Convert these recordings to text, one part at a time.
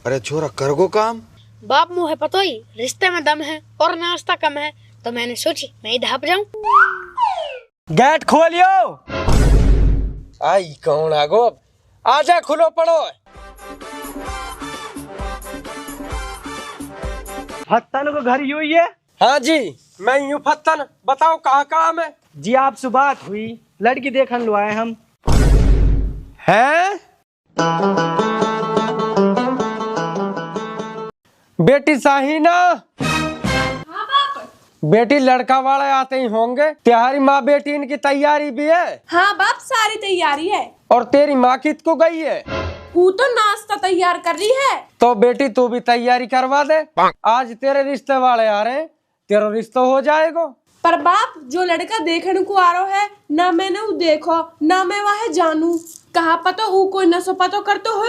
अरे छोरा कर गो काम। बाप मुँह है पतो ही, रिश्ते में दम है और नाश्ता कम है, तो मैंने सोची मैं ही ढाप जाऊं। गेट खोलियो। आई कौन आगो, आजा खुलो पड़ो। फत्तन को घर यूं ही है? हाँ जी, मैं यूं फत्तन, बताओ कहाँ काम है? जी आपसे बात हुई, लड़की देखन लो आए हम। हैं? बेटी साहिना। हाँ बाप। बेटी लड़का वाले आते ही होंगे, तुम्हारी माँ बेटी इनकी तैयारी भी है? हाँ बाप, सारी तैयारी है। और तेरी माँ कित को गई है? वो तो नाश्ता तैयार कर रही है। तो बेटी तू भी तैयारी करवा दे, आज तेरे रिश्ते वाले आ रहे हैं, तेरा रिश्ता हो जाएगा। पर बाप, जो लड़का देखने को आ रहा है ना मैंने वो देखो ना मैं वह जानू, कहा पता वो कोई नशो पतो करते हो।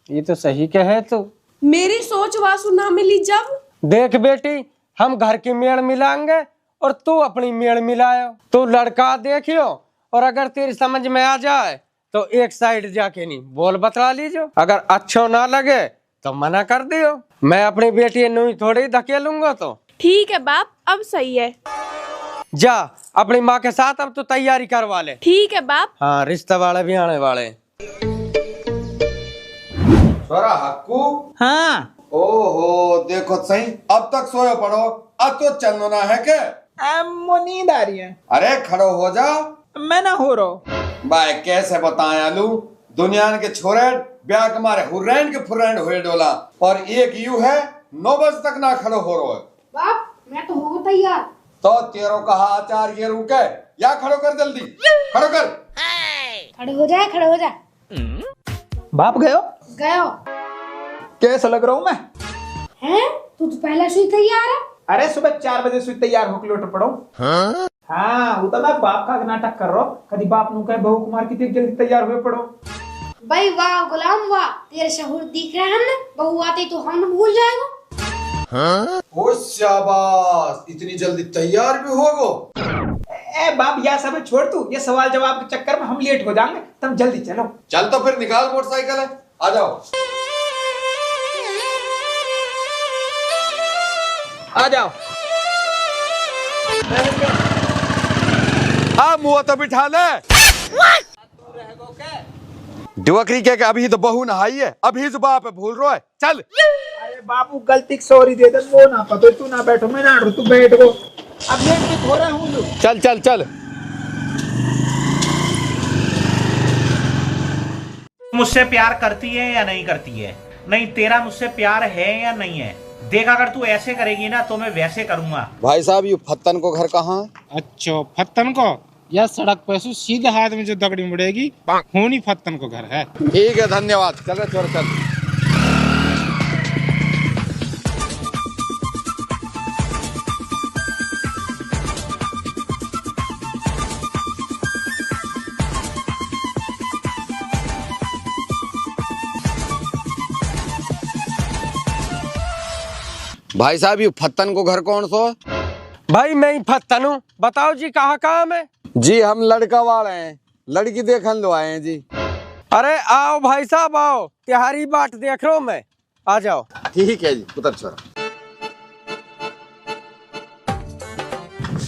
ये तो सही कहे तू। मेरी सोच वासु ना मिली जब। देख बेटी, हम घर की मेड़ मिलाएंगे और तू अपनी मेड़ मिलायो। तू लड़का देखियो और अगर तेरी समझ में आ जाए तो एक साइड जाके नहीं बोल बतला लीजियो, अगर अच्छा ना लगे तो मना कर दियो। मैं अपनी बेटी नूही थोड़ी धकेलूंगा। तो ठीक है बाप, अब सही है। जा अपनी माँ के साथ अब तो तैयारी करवा ले। ठीक है बाप। हाँ, रिश्ते वाले भी आने वाले। छोरा हक्कू। हाँ। ओहो देखो सही, अब तक सोए पड़ो, अब तो चलना ना है के? नींद आ रही है। अरे खड़ो हो जा। मैं ना हो रहा। भाई कैसे बताएं आलू, दुनिया के छोरे ब्याह के मारे हुर्रैन के फुर्रैन हुए डोला, और एक यू है 9 बजे तक ना खड़ो हो रहा है। बाप मैं तो हो तैयार। तो तेरो कहा आचार्य रुके, या खड़ो कर जल्दी, खड़ो कर। खड़े हो जाए, खड़े हो जा। बाप गयो? गयो। कैसा लग रहा हूँ मैं? हैं? तू तो पहले से ही तैयार है। अरे सुबह 4 बजे से तैयार होकर लौट पड़ो। हाँ, वो तो मैं बाप का नाटक कर रहा हूँ। कभी बाप नु कहे बहू कुमार की जल्दी तैयार हुए पड़ो। भाई वाह गुलाम वाह, तेरे शहूर दिख रहे हैं हमने, बहू आते तो हम भूल जाएगा। ओ शाबाश, इतनी जल्दी तैयार भी हो गो। ए बाप, यह सब छोड़ तू, ये सवाल जवाब के चक्कर में हम लेट हो जाएंगे, तुम जल्दी चलो। चल तो फिर निकाल मोटरसाइकिल है, आ जाओ। आ जाओ। मुँह तो बिठा ले। डुवकरी के अभी तो बहू नहाई है, अभी तो बाप है भूल रहा है। चल। अरे बाबू गलती सॉरी दे दे, वो ना पतो, तू ना बैठो, मैं ना हटू, तू बैठ गो। अब लेट भी हो रहा हूँ। चल चल चल। मुझसे प्यार करती है या नहीं करती है? नहीं, तेरा मुझसे प्यार है या नहीं है? देख, अगर तू ऐसे करेगी ना तो मैं वैसे करूंगा। भाई साहब, ये फत्तन को घर कहाँ है? अच्छा, फत्तन को या सड़क पे सीधे हाथ में जो दगड़ी मुड़ेगी होनी फत्तन को घर है। ठीक है, धन्यवाद। चल रे छोरा चल। भाई साहब, ये फत्तन को घर कौन सो है? भाई मैं ही फत्तन हूँ, बताओ जी कहाँ काम है? जी हम लड़का वाले हैं, लड़की देखन लो आए हैं जी। अरे आओ भाई साहब आओ, तिहारी बाट देख रहा हूँ मैं, आ जाओ। ठीक है जी, उतर छोरा।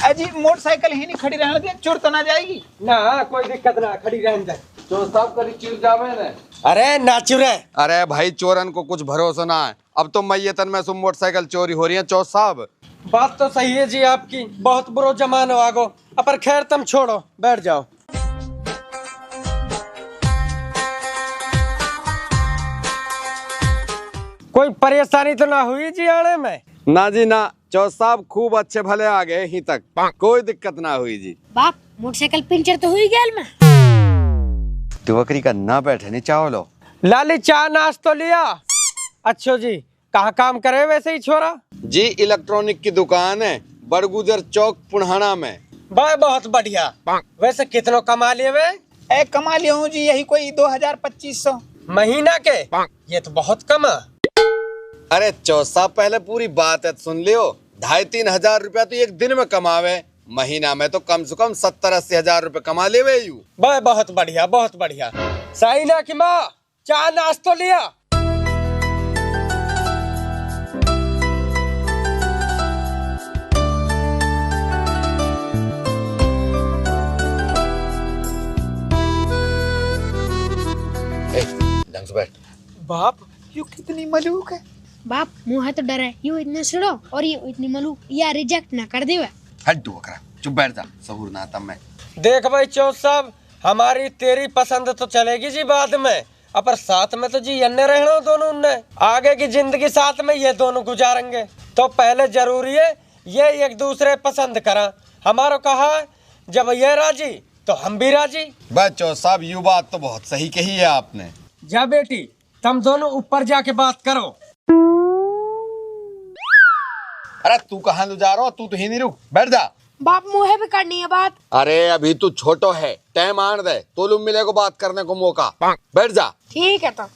अजी मोटरसाइकिल ही नहीं खड़ी रहने दे, चोर तो ना जाएगी ना, कोई दिक्कत ना, खड़ी रहने दे। चोर साहब करी चिर जावे ने। अरे नाचुरे। अरे भाई, चोरन को कुछ भरोसा ना है, अब तो मैयतन में सुन मोटरसाइकिल चोरी हो रही है। चौथ साहब बात तो सही है जी आपकी, बहुत बुरो जमाना आगो, पर खैर तुम छोड़ो, बैठ जाओ। कोई परेशानी तो ना हुई जी आने में? ना जी ना, चौथ साहब खूब अच्छे भले आ गए यहीं तक, कोई दिक्कत ना हुई जी। बाप मोटरसाइकिल पंचर तो हुई गया में। डुवकरी का ना बैठे नहीं चाहो लो। लाली चाय नाश तो लिया? अच्छा जी, कहाँ काम करे वैसे ही छोरा? जी इलेक्ट्रॉनिक की दुकान है, बड़गुजर चौक पुनहाना में। भाई बहुत बढ़िया। वैसे कितना कमा लिए वे? कमा लिया हूँ जी, यही कोई 2000-2500 महीना के। ये तो बहुत कम है। अरे चौथ साहब, पहले पूरी बात है सुन लियो। 2,500-3 हजार रुपया तो एक दिन में कमावे, महीना में तो कम से कम 70-80 हजार रुपए कमा ले वे यू। भाई बहुत बढ़िया, बहुत बढ़िया। साइना की माँ चाय नाश्ता लिया? से बैठ। बाप यू कितनी मलूक है। बाप मुंह है तो डर है, यू इतने सड़ो और ये इतनी मलू या रिजेक्ट ना कर देवे। हट दो बकरा, चुप बैठ जा, सहूर ना आता मैं। देख भाई चौथ साहब, हमारी तेरी पसंद तो चलेगी जी बाद में, पर साथ में तो जी अन्य रहना दोनों ने, आगे की जिंदगी साथ में ये दोनों गुजारेंगे। तो पहले जरूरी है ये एक दूसरे पसंद करा। हमारा कहा जब ये राजी तो हम भी राजी। बस चौथ साहब यू बात तो बहुत सही कही है आपने। जा बेटी, तुम दोनों ऊपर जाके बात करो। अरे तू कहाँ ले जा रहा हो, तू तो ही नहीं, रुक बैठ जा। बाप मुंह पे करनी है बात। अरे अभी तू छोटो है, टाइम आने दे, तो लुम मिले को बात करने को मौका। बैठ जा। ठीक है तो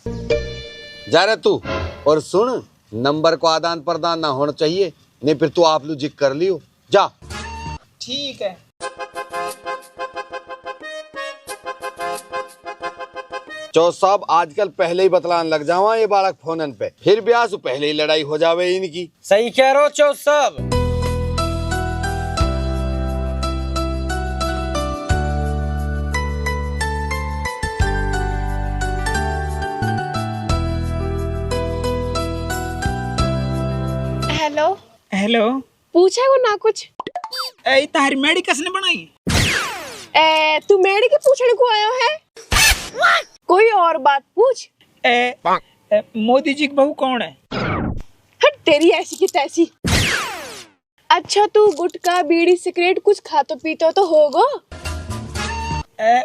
जा रहे तू। और सुन, नंबर को आदान प्रदान ना होना चाहिए, नहीं फिर तू आप लोग जिक कर लियो। जा। ठीक है। चौथ साहब आजकल पहले ही बतलान लग जावा ये बालक फोनन पे, फिर ब्याह से पहले ही लड़ाई हो जावे इनकी। सही कह रहे हो चौथ साहब। Hello hello. पूछा को ना कुछ। ए तारी मेडी किसने बनाई? तू मेडी के पूछने को आयो है? कोई और बात पूछ। मोदी जी की बहू कौन है? हट तेरी ऐसी की तैसी। अच्छा तू गुटखा बीड़ी सिगरेट कुछ खातो पीतो तो होगो?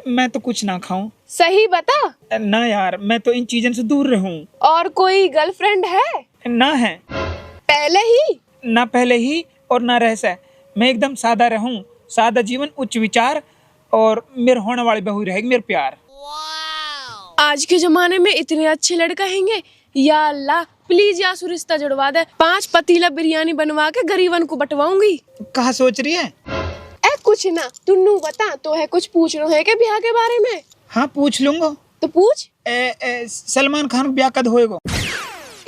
मैं तो कुछ ना खाऊं। सही बता। ना यार, मैं तो इन चीजों से दूर रहूं। और कोई गर्लफ्रेंड है? ना है। पहले ही? ना पहले ही और ना रह से। मैं एकदम सादा रहूं, सादा जीवन उच्च विचार, और मेरे होने वाली बहू रहेगी मेरे प्यार। आज के जमाने में इतने अच्छे लड़का हैंगे, या अल्लाह प्लीज या रिश्ता जुड़वा दे। 5 पतीला बिरयानी बनवा के गरीबन को बंटवाऊंगी। कहाँ सोच रही है? कुछ ना, तुन्नू बता तो है कुछ पूछना है के ब्याह के बारे में? हाँ पूछ लूंगा। तो पूछ। सलमान खान को ब्याह कद होएगा?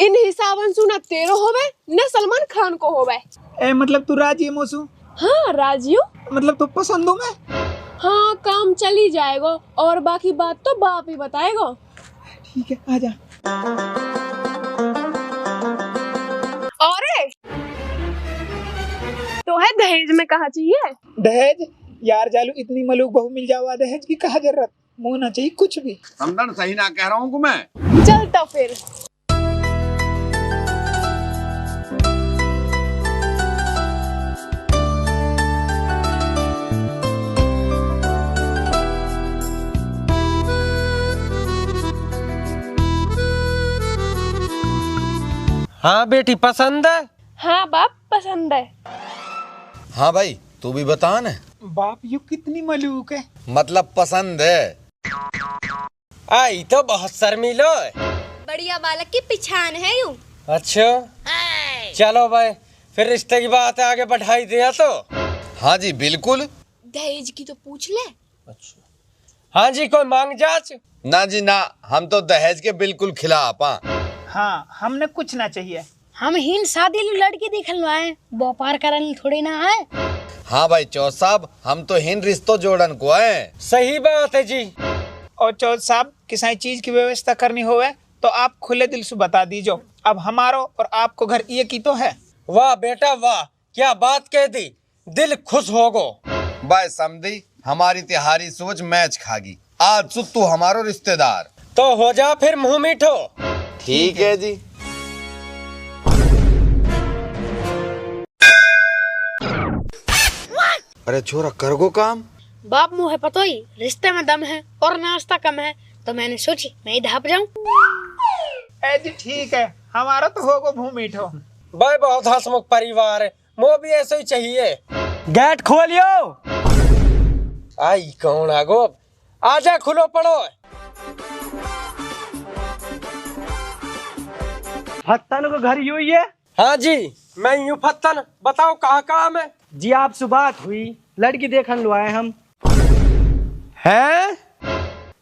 इन हिसाबन सुना तेरो होवे न सलमान खान को होवे। मतलब तू राजी है मोसू? हाँ राजी हूँ। मतलब तू पसंद हूँ मैं? हाँ काम चल ही जाएगा, और बाकी बात तो बाप ही बताएगा। ठीक है आजा। और तो है दहेज में कहा चाहिए? दहेज? यार जालू इतनी मलूक बहू मिल जावा, दहेज की कहा जरूरत, होना चाहिए कुछ भी। समझन सही ना कह रहा हूँ मैं। चल तो फिर। हाँ बेटी पसंद है? हाँ बाप पसंद है। हाँ भाई तू भी बता न। बाप यू कितनी मलूक है। मतलब पसंद है। आई तो बहुत शर्मीलो है। बढ़िया बालक की पिछान है यूं। अच्छा चलो भाई, फिर रिश्ते की बात आगे बढ़ाई दिया तो। हाँ जी बिल्कुल। दहेज की तो पूछ ले। अच्छा हाँ जी, कोई मांग जांच? ना जी ना, हम तो दहेज के बिल्कुल खिलाफ। हाँ हमने कुछ ना चाहिए। हम हिन शादी लड़की दिखल आए, व्यापार करन थोड़ी ना आए। हाँ भाई चौथ साहब, हम तो हिन रिश्तों जोड़न को आए। सही बात है जी। और चौथ साहब किसी चीज की व्यवस्था करनी होवे तो आप खुले दिल से बता दीजो। अब हमारो और आपको घर एक ही तो है। वाह बेटा वाह, क्या बात कह दी, दिल खुश हो गो। भाई समझी, हमारी तिहारी सोच मैच खागी। आज से तू हमारो रिश्तेदार। तो हो जा फिर मुंह मीठो। ठीक है जी। अरे छोरा कर गो काम। बाप मुँह है पतो ही, रिश्ते में दम है और नाश्ता कम है, तो मैंने सोची मैं ही ढाप जाऊं। जी ठीक है, हमारा तो होगो भूमि मीठो। भाई बहुत हंसमुख परिवार है, मुँह भी ऐसे ही चाहिए। गेट खोलियो। आई कौन आगो, आजा खुलो पड़ो। फत्तन को घर यूं ही है? हाँ जी मैं यूं फत्तन, बताओ कहाँ काम है? जी आपसे बात हुई, लड़की देखन लो आए हम। हैं?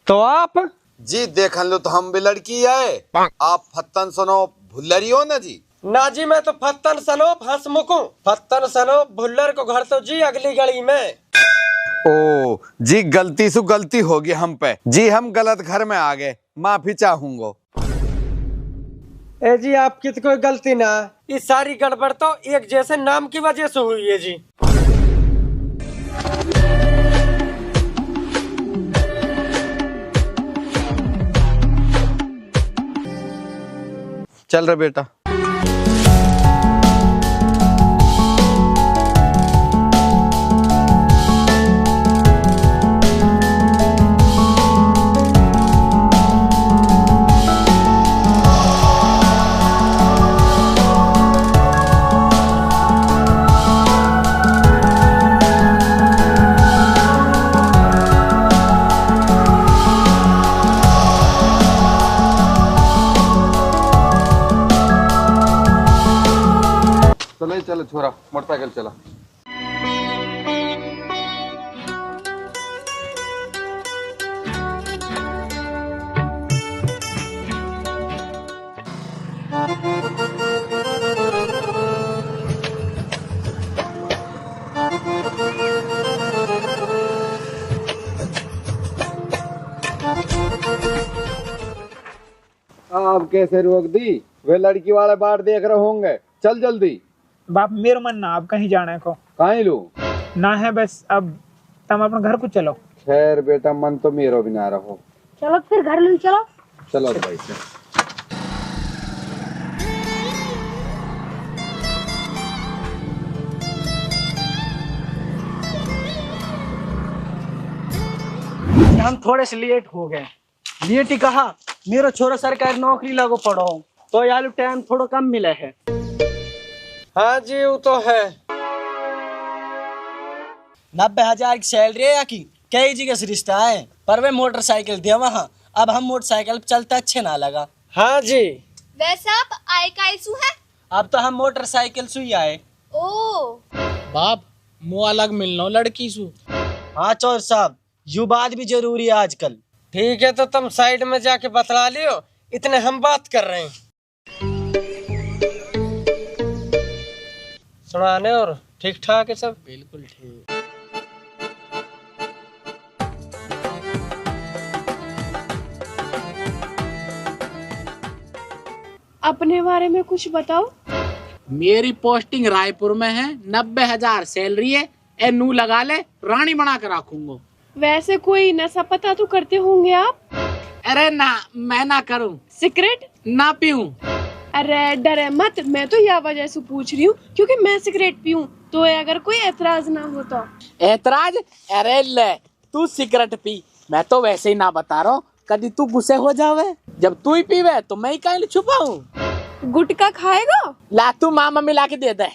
तो आप? जी देखन लो तो हम भी लड़की आए। आप फत्तन सुनो भुल्लरी हो ना जी? ना जी मैं तो फत्तन सनोप हंसमुख हूँ। फत्तन सनोप भुल्लर को घर तो जी अगली गली में। ओ जी, गलती से गलती होगी हम पे जी, हम गलत घर में आ गए, माफी चाहूंगा। ए जी आपकी तो कोई गलती ना, ये सारी गड़बड़ तो एक जैसे नाम की वजह से हुई है जी। चल रहे बेटा। चलो चलो छोरा, मोटरसाइकिल चला। अब कैसे रोक दी? वे लड़की वाले बाट देख रहे होंगे। चल जल्दी। बाप मेरा मन ना आप कहीं जाने को कहीं लू ना है, बस अब तुम अपने घर को चलो। खैर बेटा, मन तो मेरो भी ना रहो। चलो फिर घर ले चलो। चलो भाई से। हम थोड़े से लेट हो गए। लेट ही कहा, मेरा छोरा सरकारी नौकरी लगो पड़ो तो यार टाइम थोड़ा कम मिला है। हाँ जी वो तो है। 90,000 की सैलरी है या की कई जगह से रिश्ता है, पर वे मोटरसाइकिल दिया वहाँ। अब हम मोटरसाइकिल पे चलते अच्छे ना लगा। हाँ जी। वैसे आप आए का इशू है? अब तो हम मोटरसाइकिल सुई आए। ओ बाप मुँह अलग मिलना लड़की सु। हाँ चौर साहब, यू बात भी जरूरी है आजकल। ठीक है तो तुम साइड में जाके बतला लियो, इतने हम बात कर रहे हैं। सुनाने और ठीक ठाक है सब? बिल्कुल ठीक। अपने बारे में कुछ बताओ। मेरी पोस्टिंग रायपुर में है, 90,000 सैलरी है। ए नू लगा ले, रानी बना कर रखूंगा। वैसे कोई नशा पता तो करते होंगे आप? अरे ना, मैं ना करूं। सिगरेट ना पीऊं। अरे डरे मत, मैं तो यह वजह से पूछ रही हूँ क्योंकि मैं सिगरेट पीऊं, तो अगर कोई ऐतराज ना हो तो। ऐतराज? अरे ले, तू सिगरेट पी, मैं तो वैसे ही ना बता रहा हूँ। कभी तू गुस्से हो जावे, जब तू ही पीवे तो मैं ही कहीं छुपाऊं। गुटखा खाएगा? ला तू मामा मिला के दे दे।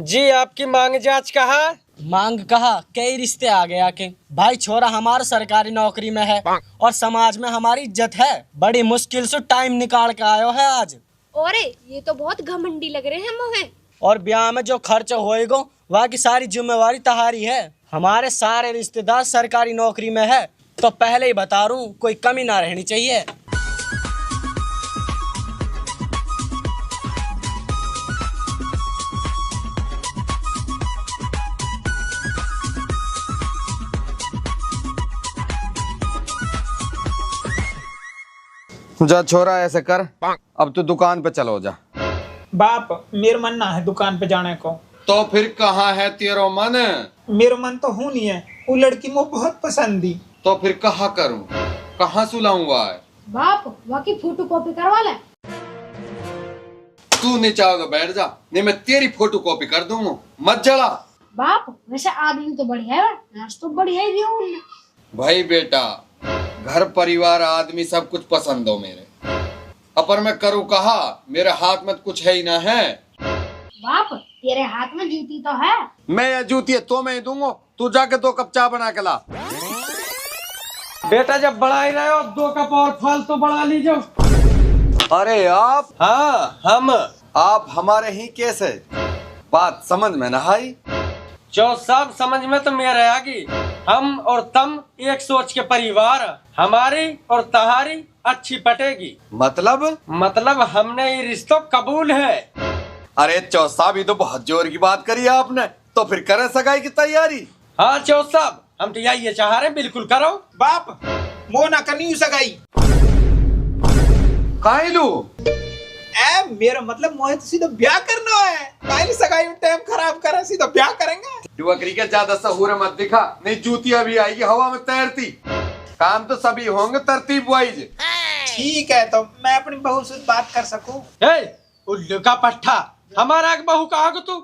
जी आपकी मांग जांच कहा? मांग कहा, कई रिश्ते आ गए आके। भाई छोरा हमारा सरकारी नौकरी में है और समाज में हमारी इज्जत है। बड़ी मुश्किल से टाइम निकाल के आयो है आज। और ये तो बहुत घमंडी लग रहे हैं मोहे। और ब्याह में जो खर्च होएगा वहाँ की सारी जिम्मेवारी तहारी है। हमारे सारे रिश्तेदार सरकारी नौकरी में है, तो पहले ही बता रहा हूँ, कोई कमी ना रहनी चाहिए। जा छोरा ऐसे कर, अब तू दुकान पे चलो जा। बाप मेरा मन ना है दुकान पे जाने को। तो फिर कहाँ है तेरा मन? मेरा मन तो हूँ नहीं है, वो लड़की मुझे बहुत पसंद थी। तो फिर कहाँ करूँ, कहाँ सुलाऊंगा? बाप वाकी फोटो कॉपी करवा ले। तू नहीं चाहो तो बैठ जा, नहीं मैं तेरी फोटो कॉपी कर दूंगा। मत जला। बाप वैसे आदमी तो बढ़िया है, नाच तो बढ़िया ही दिया उन्होंने। भाई बेटा, घर परिवार आदमी सब कुछ पसंद हो मेरे, अपर मैं करूँ कहा? मेरे हाथ में कुछ है ही ना है। बाप तेरे हाथ में जूती तो है। मैं ये जूती है तो मैं ही दूंगा, तू जाके 2 कप चाय बना के ला। बेटा जब बढ़ा ही रहे हो 2 कप और फालतू बढ़ा लीजिए। अरे आप? हाँ हम। आप हमारे ही कैसे? बात समझ में ना आई। जो सब समझ में तो मेरे आगी। हम और तुम एक सोच के परिवार, हमारी और तहारी अच्छी पटेगी। मतलब हमने ये रिश्तों कबूल है। अरे चौसा भी तो बहुत जोर की बात करी आपने, तो फिर करें सगाई की तैयारी? हाँ चौ साहब, हम तो यही चाह रहे, बिल्कुल करो। बाप मो ना करनी सगाई। काहे लू? ए मेरा मतलब मोहे तो सीधा ब्याह करना है, पहली सगाई में टाइम खराब करे, सीधा ब्याह करेंगे। डुअकरी के ज्यादा सहूर मत दिखा, नहीं जूतियां भी आएगी हवा में तैरती। काम तो सभी होंगे तरतीब वाइज। ठीक है, तो मैं अपनी बहू से बात कर सकूं? उल्लू का पट्टा, हमारा एक बहू कहा तू?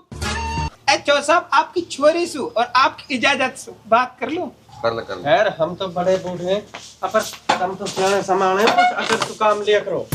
चौ साहब आपकी छोरी सु और आपकी इजाजत सु बात कर लूं? कर ले। यार हम तो बड़े बूढ़े हैं, अपन हम तो सियाने समाने, अगर तू काम लिया करो।